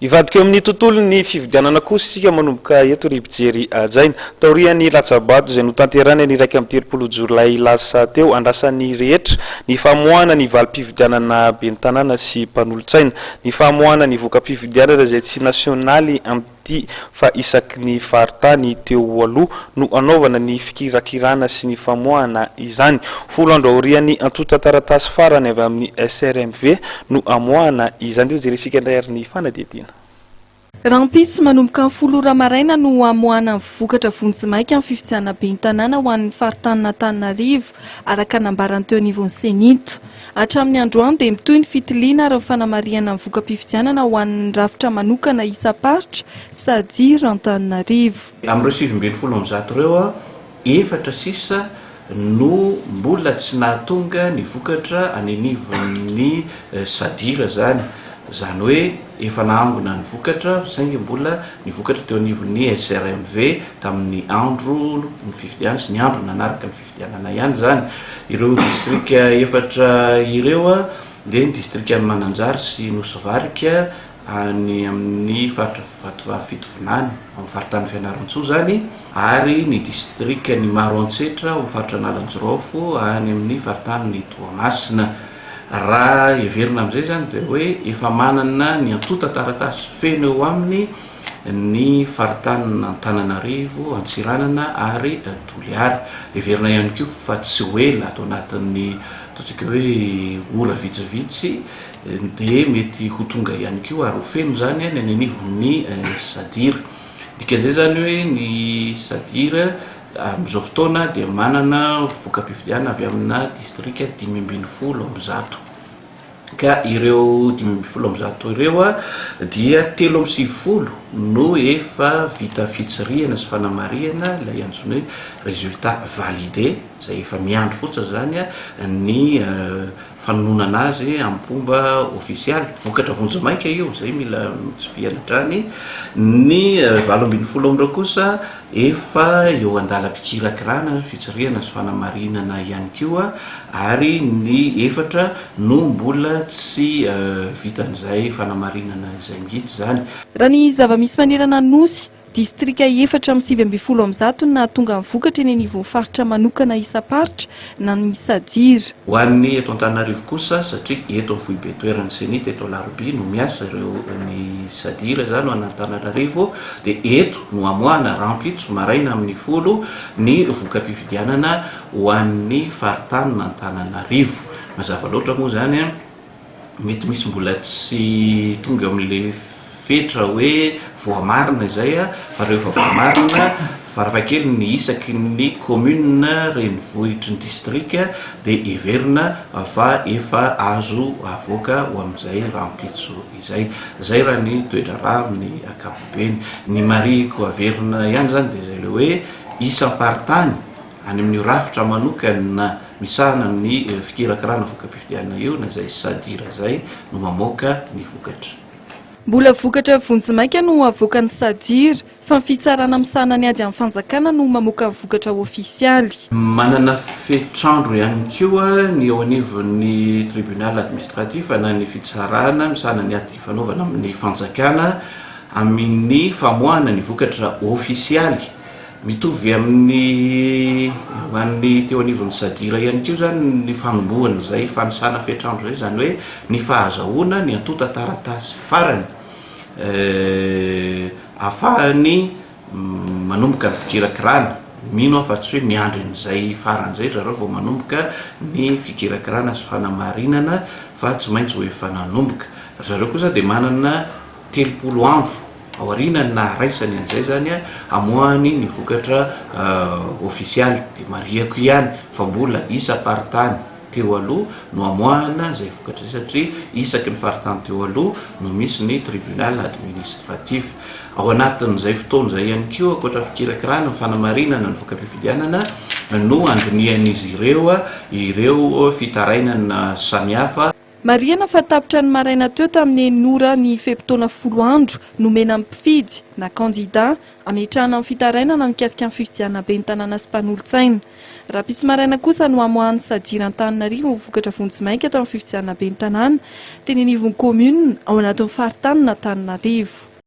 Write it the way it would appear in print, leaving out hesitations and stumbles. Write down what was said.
Ivadika eo amin'ny tontolo ny fividianana kosa isika manomboka eto ry mpijery ajaina taorian'ny latsabato izay notanterana ny 1 Jolay lasa teo andrasan'ny rehetra ny famoahana ny valim-pividianana ben'ny tanàna sy mpanolontsaina, ny famoahana ny voka-pividianana izay tsy nasionaly amin'ity fa isaky ny faritany teo aloha no anaovana ny fikirakirana sy ny famoahana izany. Folo andro aorian'ny antota taratasy farany avy amin'ny SRMV no amoahana izany. Io jeresika indray ary ny fanadihadiana. Rampitso manomboka amin'ny 10 ora maraina no amoahana ny vokatra vonjimaika amin'ny fifidianana ben'ny tanàna ho an'ny faritan'Antananarivo araka nambarany teo anivon'ny Senito. Hatramin'ny androany dia mitohy ny fitiliana ary ny fanamariana ny voka-pifidianana ho an'ny rafitra manokana isa-paritra sady Antananarivo. Amin'ireo 720 ireo efatra sisa no mbola tsy nahatonga ny vokatra anenivon'ny sadira zany. Zany hoe efa nahangona ny vokatra saingy mbola ny vokatra teo anivon'ny SRMV tamin'ny andro ny fifidianana sy ny andro nanaraka ny fifidianana ihany zany. Ireo distrika efatra ireo dia ny distrika Mananjary sy Nosovarika any amin'ny faritra Vatovavy Fitovinany amin'ny faritany Fianarantsoa zany, ary ny distrika ny Maroantsetra amin'ny faritra Nalanjirofo any amin'ny faritany Toamasina. Raha heverina amin'izay zany dia hoe efa manana ny antota taratasy feno eo aminy ny faritany Antananarivo, Antsiranana ary Toliara. Heverina ihany koa fa tsy hoe atao anatin'ny ataontsika hoe ora vitsivitsy dia mety ho tonga ihany koa ary ho feno zany ny anenivon'ny sadira. Dikan'izay zany hoe ny sadira amin'izao fotoana dia manana voka-pifidianana avy amina distrika 510 ka ireo 510 ireo dia 370 no efa vita fitsirihana sy fanamariana ilay antsoina hoe résultat validé, izay efa miandry fotsiny zany ny fanonona azy amin'ny fomba ofisialy. Vokatra vonjimaika io, zay mila mitsipihana hatrany. Ny 720 kosa efa eo andalam-pikirakirana fitsirihana sy fanamarinana ihany koa, ary ny efatra no mbola tsy vitan'izay fanamarinana izay mihitsy zany. Raha ny zava-misy manerana nosy distrika efatra amin'ny 720 na tonga ny vokatra eny anivon'ny faritra manokana isa-paritra na ny sadira. Ho an'ny eto Antananarivo kosa, satria eto amin'ny foibe toeran'ny Senita eto Laroby no miasa ireo ny sadira zany ho an'ny Antananarivo, dia eto no amoahana Rampitso maraina amin'ny 10 ny voka-pifidianana ho an'ny faritany Antananarivo. Mazava loatra moa zany mety misy mbola tsy tonga amin'ilay fetra hoe voamarina izay, fa rehefa voamarina farakely ny isaky ny commune renivohitry ny distrika dia heverina fa efa azo avoaka ho amin'izay Rampitso izay. Zay raha ny toetra raha amin'ny ankapobeny. Ny mariako averina ihany zany dia zay le hoe isam-paritany any amin'ny rafitra manokana misahana ny fikirakirana voka-pifidianana io na izay sadira zay no mamoaka ny vokatra. Mbola vokatra vonjimaika no avoakan'ny sadira, fa ny fitsarana misahana ny ady amin'ny fanjakana no mamoaka vokatra ofisialy. Manana fetrandro ihany koa ny eo anivon'ny tribunal administratif na ny fitsarana misahana ny ady fanaovana amin'ny fanjakana amin'ny famoahana ny vokatra ofisialy. Mitovy amin'ny hoan'ny teo anivon'ny sadira ihany koa zany ny fanombohana izay fanisana fetrandro zay, zany hoe ny fahazahoana ny antota taratasy farany ahafahany manomboka ny fikirakirana. Mino fa tsy hoe miandry n'izay farany zay raha vao manomboka ny fikirakirana sy fanamarinana, fa tsy maintsy ho efa nanomboka. Zareo kosa dia manana 30 andro aorianany na raisany an'izay zany amoahany ny vokatra ofisialy. Dia mariako ihany fa mbola isa-paritany teo aloha no amoahana izay vokatra zay, satria isaky ny faritany teo aloha no misy ny tribunal administratif. Ao anatin'izay fotoana izay ihany koa ankoatra fikirakirana ny fanamarinana ny voka-pifidianana no andinian'izy ireo fitarainana samihafa. Mariana fa tapitra ny maraina teo tamin'ny nora ny fepitona 10 andro nomena amin'ny mpifidy na kandida ametrahana amin'ny fitarainana mikasika ny fifidianana be ny tanàna sy mpanolontsaina. Raha piso maraina kosa no amoahany Sadiran-Antananarivo vokatra vonjy-maika tamin'ny fifidianana be ny tanàna teny anivon'ny commune ao anatin'ny faritany Antananarivo.